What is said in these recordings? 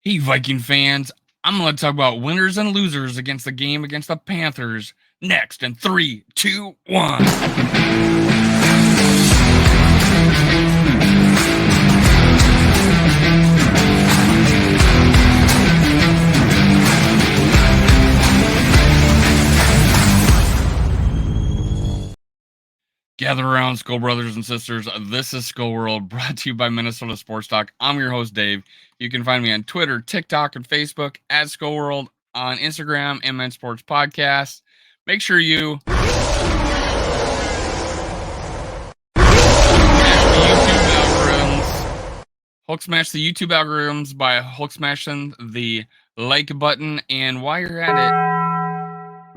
Hey, Viking fans, I'm going to talk about winners and losers against the game against the Panthers next in 3, 2, 1. Gather around, Skull Brothers and Sisters. This is Skull World, brought to you by Minnesota Sports Talk. I'm your host, Dave. You can find me on Twitter, TikTok, and Facebook at Skull World, on Instagram, MN Sports Podcast. Make sure you Hulk smash the YouTube algorithms by Hulk smashing the like button, and while you're at it,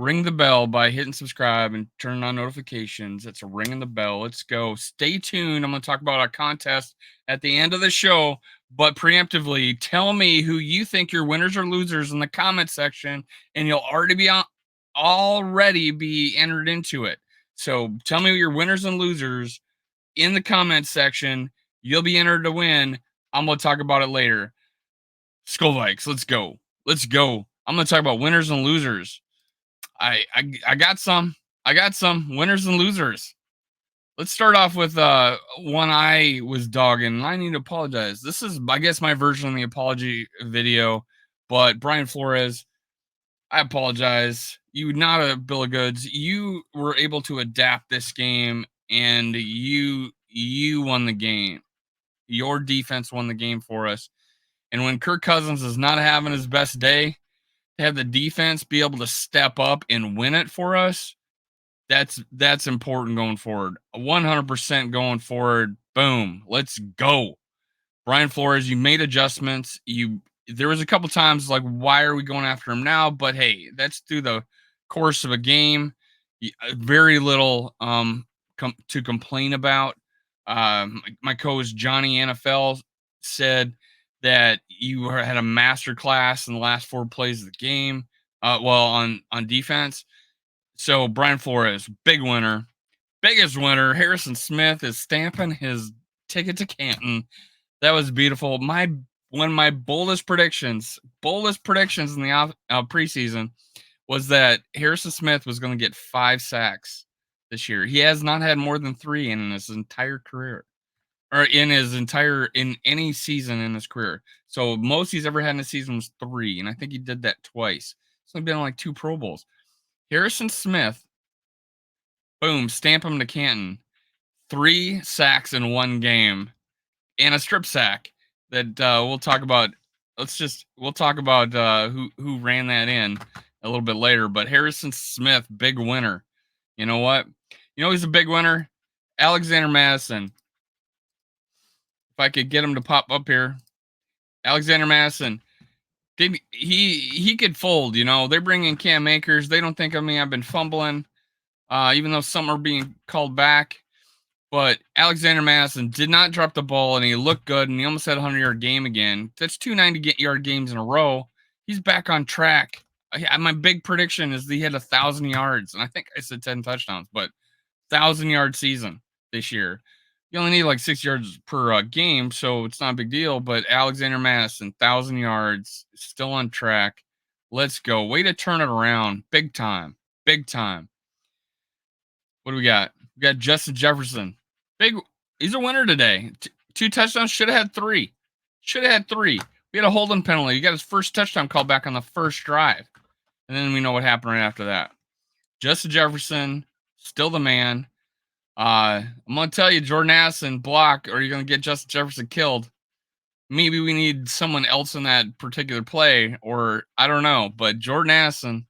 ring the bell by hitting subscribe and turning on notifications. It's ringing the bell. Let's go. Stay tuned. I'm going to talk about a contest at the end of the show, but preemptively, tell me who you think your winners or losers in the comment section, and you'll already be entered into it. So tell me your winners and losers in the comment section. You'll be entered to win. I'm going to talk about it later. Skull Vikes, let's go. Let's go. I'm going to talk about winners and losers. I got some. I got some winners and losers. Let's start off with one I was dogging, and I need to apologize. This is, I guess, my version of the apology video, but Brian Flores, I apologize. You not a bill of goods. You were able to adapt this game, and you won the game. Your defense won the game for us. And when Kirk Cousins is not having his best day, to have the defense be able to step up and win it for us, that's important going forward. 100% going forward. Boom. Let's go. Brian Flores, you made adjustments. There was a couple times like, why are we going after him now? But hey, that's through the course of a game. Very little to complain about. My co-host Johnny NFL said that you had a master class in the last 4 plays of the game. On defense. So Brian Flores, big winner, biggest winner. Harrison Smith is stamping his ticket to Canton. That was beautiful. One of my boldest predictions in the preseason was that Harrison Smith was going to get 5 sacks this year. He has not had more than 3 in his entire career, or in any season in his career. So most he's ever had in a season was 3, and I think he did that twice. So he's been on like 2 Pro Bowls. Harrison Smith, boom, stamp him to Canton. 3 sacks in 1 game, and a strip sack that we'll talk about. We'll talk about who ran that in a little bit later. But Harrison Smith, big winner. You know what? You know he's a big winner? Alexander Madison. If I could get him to pop up here. Alexander Madison. He could fold, you know. They bring in Cam Akers. They don't think of me. I've been fumbling, even though some are being called back. But Alexander Madison did not drop the ball, and he looked good, and he almost had a 100-yard game again. That's 2 90-yard games in a row. He's back on track. My big prediction is that he had 1,000 yards, and I think I said 10 touchdowns, but 1,000-yard season this year. You only need like 6 yards per game, so it's not a big deal. But Alexander Madison, 1,000 yards, still on track. Let's go. Way to turn it around. Big time. Big time. What do we got? We got Justin Jefferson. He's a winner today. 2 touchdowns. Should have had 3. We had a holding penalty. He got his first touchdown called back on the first drive. And then we know what happened right after that. Justin Jefferson, still the man. I'm going to tell you, Jordan Addison block, or you're going to get Justin Jefferson killed. Maybe we need someone else in that particular play, or I don't know. But Jordan Addison,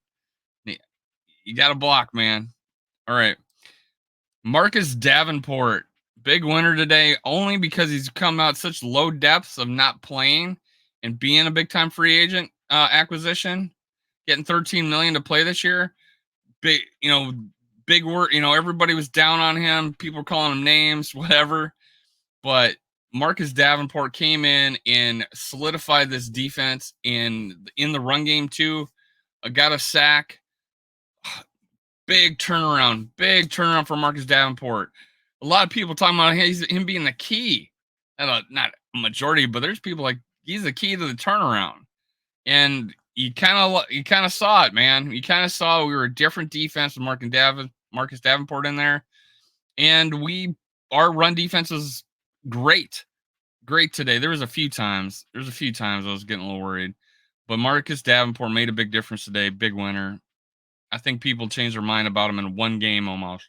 you got to block, man. All right. Marcus Davenport, big winner today, only because he's come out such low depths of not playing and being a big-time free agent acquisition, getting $13 million to play this year. Big word. Everybody was down on him. People were calling him names, whatever. But Marcus Davenport came in and solidified this defense in the run game too. Got a sack. Big turnaround for Marcus Davenport. A lot of people talking about him being the key. Not a majority, but there's people like he's the key to the turnaround. And you kind of saw it, man. You kind of saw we were a different defense with Marcus Davenport in there, and our run defense was great, great today. There's a few times I was getting a little worried, but Marcus Davenport made a big difference today. Big winner. I think people changed their mind about him in one game almost.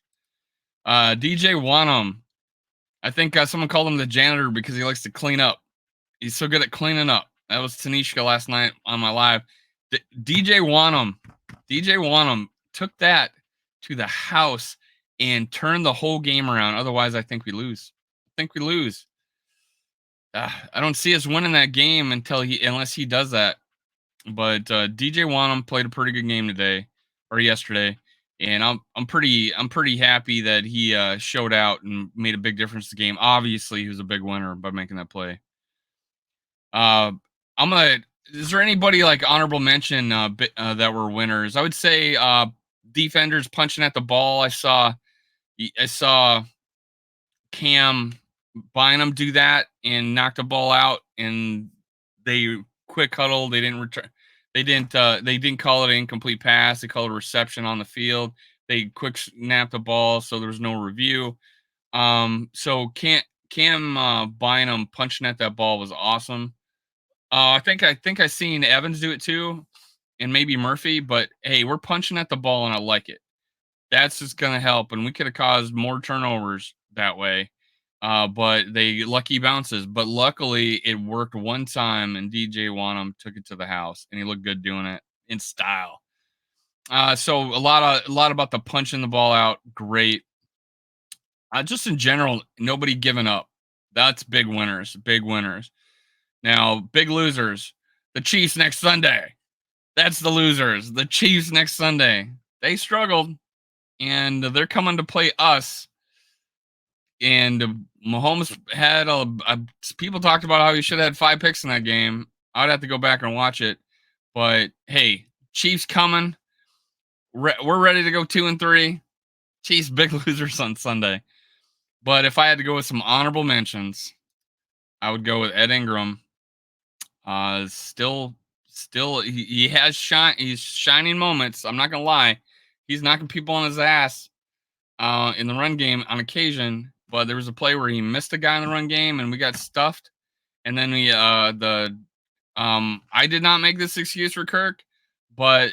DJ Wanham. I think someone called him the janitor because he likes to clean up. He's so good at cleaning up. That was Tanishka last night on my live. DJ Wanham took that to the house and turned the whole game around. Otherwise, I think we lose. I don't see us winning that game unless he does that. But DJ Wanham played a pretty good game today or yesterday, and I'm pretty happy that he showed out and made a big difference in the game. Obviously, he was a big winner by making that play. I'm gonna. Is there anybody like honorable mention that were winners? I would say defenders punching at the ball. I saw Cam Bynum do that and knock the ball out, and they quick huddle. They didn't return. They didn't. They didn't call it an incomplete pass. They called it a reception on the field. They quick snapped the ball, so there was no review. So Cam Bynum punching at that ball was awesome. I think I seen Evans do it too, and maybe Murphy. But hey, we're punching at the ball, and I like it. That's just gonna help, and we could have caused more turnovers that way. But they lucky bounces. But luckily, it worked one time, and DJ Wanham took it to the house, and he looked good doing it in style. So a lot about the punching the ball out. Great. Just in general, nobody giving up. That's big winners. Big winners. Now, big losers. The Chiefs next Sunday. That's the losers. The Chiefs next Sunday. They struggled, and they're coming to play us. And Mahomes had people talked about how he should have had 5 picks in that game. I'd have to go back and watch it. But hey, Chiefs coming. We're ready to go 2-3. Chiefs big losers on Sunday. But if I had to go with some honorable mentions, I would go with Ed Ingram. Still, he has he's shining moments. I'm not gonna lie, he's knocking people on his ass in the run game on occasion. But there was a play where he missed a guy in the run game, and we got stuffed. And then I did not make this excuse for Kirk, but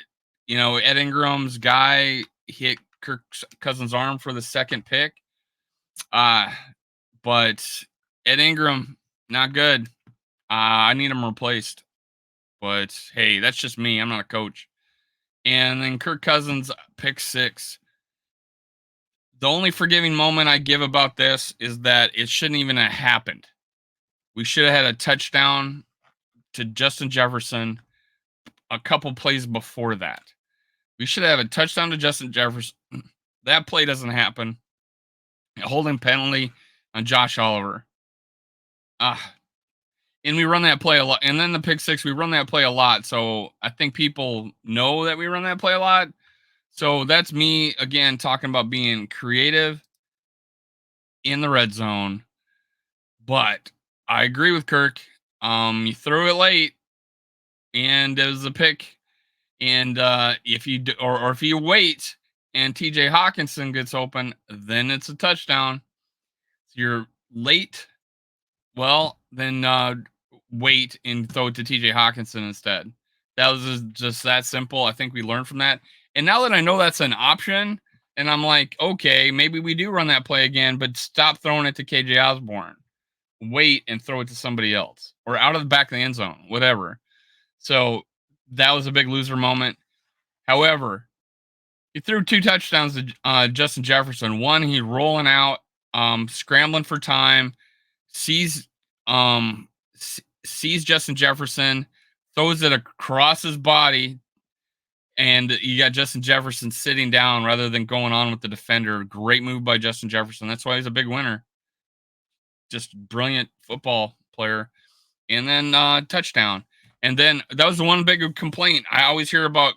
Ed Ingram's guy hit Kirk Cousins' arm for the second pick. But Ed Ingram, not good. I need him replaced. But hey, that's just me. I'm not a coach. And then Kirk Cousins, pick 6. The only forgiving moment I give about this is that it shouldn't even have happened. We should have had a touchdown to Justin Jefferson a couple plays before that. We should have a touchdown to Justin Jefferson. That play doesn't happen. A holding penalty on Josh Oliver. And we run that play a lot. And then the pick 6, we run that play a lot. So I think people know that we run that play a lot. So that's me, again, talking about being creative in the red zone. But I agree with Kirk. You threw it late, and it was a pick. And if you or if you wait and TJ Hawkinson gets open, then it's a touchdown. So you're late. Well, then wait and throw it to TJ Hawkinson instead. That was just that simple. I think we learned from that. And now that I know that's an option, and I'm like, okay, maybe we do run that play again, but stop throwing it to KJ Osborne. Wait and throw it to somebody else or out of the back of the end zone, whatever. So that was a big loser moment. However, he threw 2 touchdowns to Justin Jefferson. One, he's rolling out, scrambling for time, sees Justin Jefferson, throws it across his body, and you got Justin Jefferson sitting down rather than going on with the defender. Great move by Justin Jefferson. That's why he's a big winner. Just brilliant football player. And then touchdown. And then that was the one big complaint I always hear about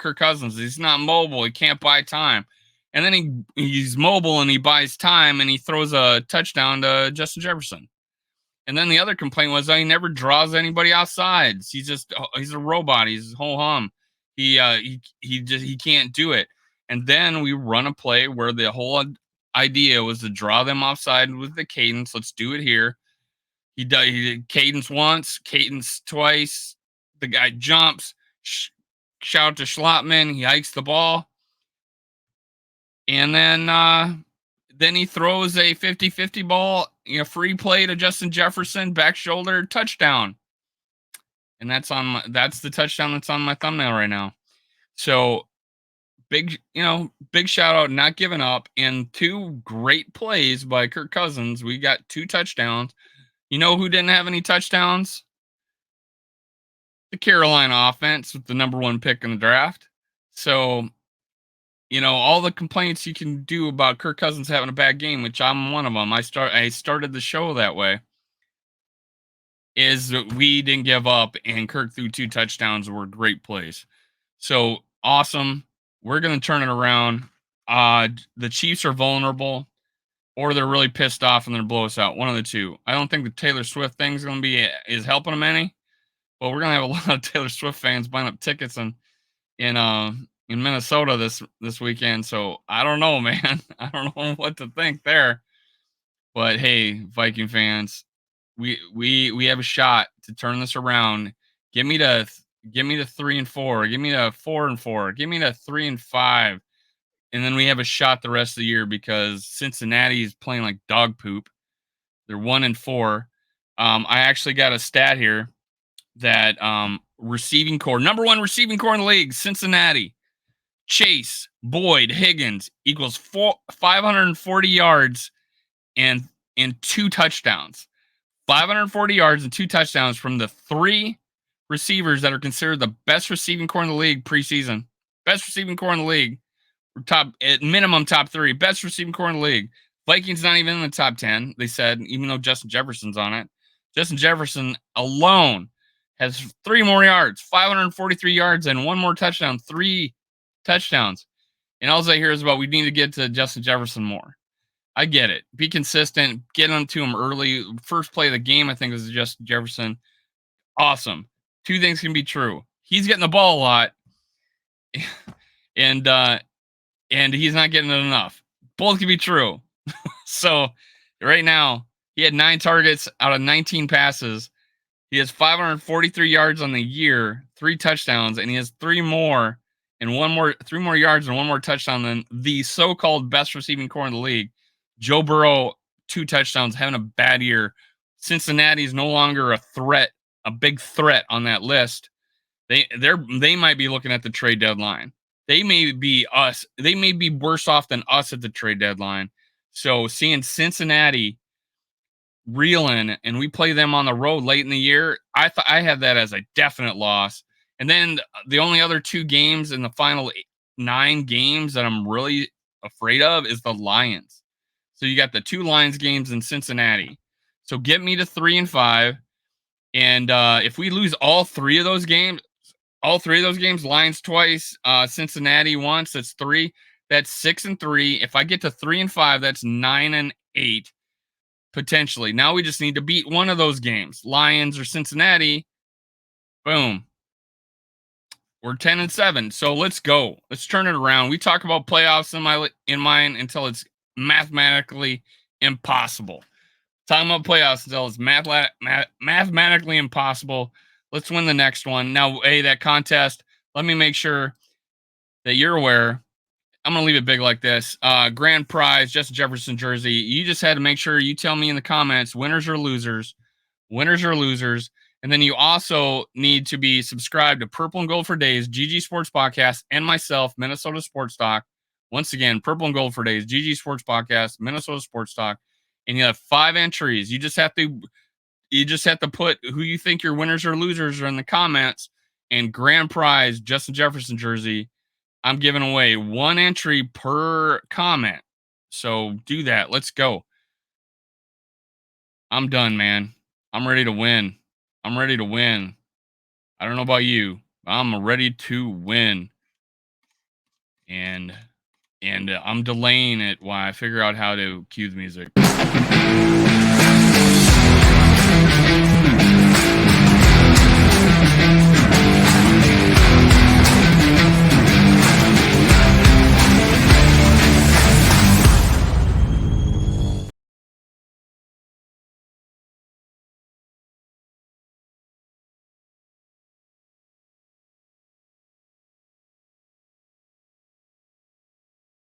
Kirk Cousins. He's not mobile. He can't buy time. And then he's mobile and he buys time and he throws a touchdown to Justin Jefferson. And then the other complaint was he never draws anybody outside. He's a robot. He's ho hum. He can't do it. And then we run a play where the whole idea was to draw them offside with the cadence. Let's do it here. He did cadence once, cadence twice. The guy jumps. Shout to Schlotman. He hikes the ball. And then he throws a 50-50 ball, free play to Justin Jefferson, back shoulder, touchdown. And that's the touchdown that's on my thumbnail right now. So big shout out, not giving up, and 2 great plays by Kirk Cousins. We got 2 touchdowns. You know who didn't have any touchdowns? The Carolina offense with the number 1 pick in the draft. So, all the complaints you can do about Kirk Cousins having a bad game, which I'm one of them. I started the show that way. Is that we didn't give up, and Kirk threw 2 touchdowns were great plays. So awesome. We're going to turn it around. The Chiefs are vulnerable, or they're really pissed off and they're blow us out. One of the two. I don't think the Taylor Swift thing is helping them any. But we're going to have a lot of Taylor Swift fans buying up tickets in Minnesota this weekend. So I don't know, man. I don't know what to think there. But hey, Viking fans, we have a shot to turn this around. Give me the 3-4. Give me the 4-4. Give me the 3-5. And then we have a shot the rest of the year because Cincinnati is playing like dog poop. They're 1-4. I actually got a stat here that receiving core, number 1 receiving core in the league, Cincinnati. Chase, Boyd, Higgins equals 540 yards and 2 touchdowns. 540 yards and 2 touchdowns from the 3 receivers that are considered the best receiving core in the league preseason. Best receiving core in the league. At minimum top 3. Best receiving core in the league. Vikings not even in the top 10, they said, even though Justin Jefferson's on it. Justin Jefferson alone has 3 more yards, 543 yards, and 1 more touchdown. 3 touchdowns. And all I hear is about we need to get to Justin Jefferson more. I get it. Be consistent. Get onto him early. First play of the game, I think, was Justin Jefferson. Awesome. 2 things can be true. He's getting the ball a lot, and he's not getting it enough. Both can be true. So right now, he had 9 targets out of 19 passes. He has 543 yards on the year, 3 touchdowns, and he has 3 more yards and 1 more touchdown than the so-called best receiving core in the league. Joe Burrow, 2 touchdowns, having a bad year. Cincinnati is no longer a threat, a big threat on that list. They might be looking at the trade deadline. They may be us. They may be worse off than us at the trade deadline. So seeing Cincinnati reeling, and we play them on the road late in the year, I have that as a definite loss. And then the only other 2 games in the final 9 games that I'm really afraid of is the Lions. So you got the 2 Lions games in Cincinnati. So get me to 3-5. And if we lose all 3 of those games, Lions twice, Cincinnati once, that's 3. That's 6-3. If I get to 3-5, that's 9-8 potentially. Now we just need to beat one of those games, Lions or Cincinnati. Boom. We're 10-7. So let's go. Let's turn it around. We talk about playoffs in mine until it's mathematically impossible. Talking about playoffs until it's mathematically impossible. Let's win the next one. Now, hey, that contest, let me make sure that you're aware. I'm going to leave it big like this. Grand prize, Justin Jefferson jersey. You just had to make sure you tell me in the comments, winners or losers. Winners or losers. And then you also need to be subscribed to Purple and Gold for Days, GG Sports Podcast, and myself, Minnesota Sports Talk. Once again, Purple and Gold for Days, GG Sports Podcast, Minnesota Sports Talk. And you have 5 entries. You just have to put who you think your winners or losers are in the comments. And grand prize, Justin Jefferson jersey. I'm giving away 1 entry per comment. So do that. Let's go. I'm done, man. I'm ready to win. I don't know about you. I'm ready to win. And I'm delaying it while I figure out how to cue the music.